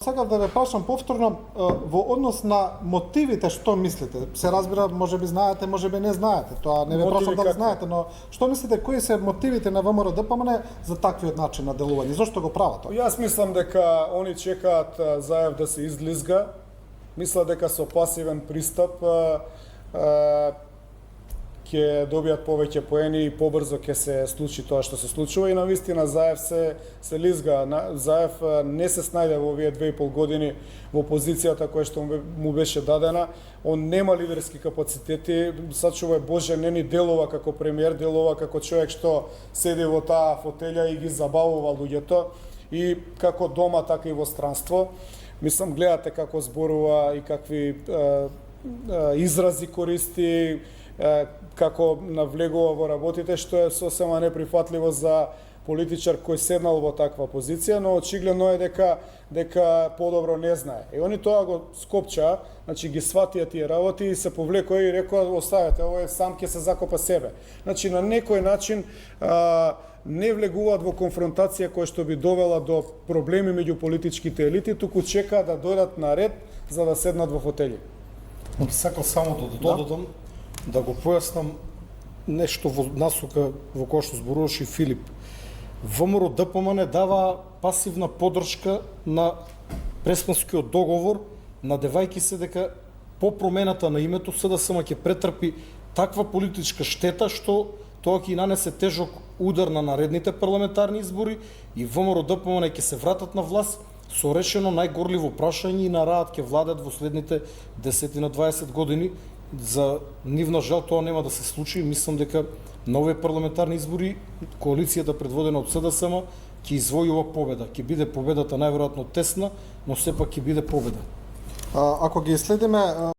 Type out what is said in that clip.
Сакав да ве прашам повторно во однос на мотивите, што мислите? Се разбира, можеби знаете, можеби не знаете. Тоа не ве прашам дали знаете, но што мислите, кои се мотивите на ВМРО ДПМН за таквиот начин на делување? Зошто го прават тоа? Јас мислам дека они чекаат Заев да се излизга. Мислат дека со пасивен пристап ќе добијат повеќе поени и побрзо ќе се случи тоа што се случува и навистина Заев се лизга. Заев не се снајде во овие 2,5 години во позицијата која што му беше дадена. Он нема лидерски капацитети, сачува Боже нени делува како премиер, делува како човек што седи во таа фотелја и ги забавува луѓето и како дома така и во странство. Мислам гледате како зборува и какви изрази користи, како навлегува во работите, што е сосема неприфатливо за политичар кој седнал во таква позиција, но очигледно е дека подобро не знае. И они тоа го скопча, значи ги сватија тие работи и се повлекоа и рекоа оставете, овој сам ќе се закопа себе. Значи на некој начин не влегуваат во конфронтација која што би довела до проблеми меѓу политичките елити, туку чекаат да дојдат на ред за да седнат во фотели. Сакам само да додадам, да го појаснам нешто во насока во која што зборуваше Филип. ВМРО ДПМН дава пасивна поддршка на Преспанскиот договор, надевајќи се дека по промената на името СДСМ ќе претрпи таква политичка штета што тоа ќе нанесе тежок удар на наредните парламентарни избори и ВМРО ДПМН ќе се вратат на власт со решено најгорливо прашање и нараат ќе владат во следните 10 на 20 години. За нивна жал тоа нема да се случи. Мислам дека на овие парламентарни избори коалицијата предводена од СДСМ ќе извојува победа. Ќе биде победата најверојатно тесна, но сепак ќе биде победа. Ако ги следиме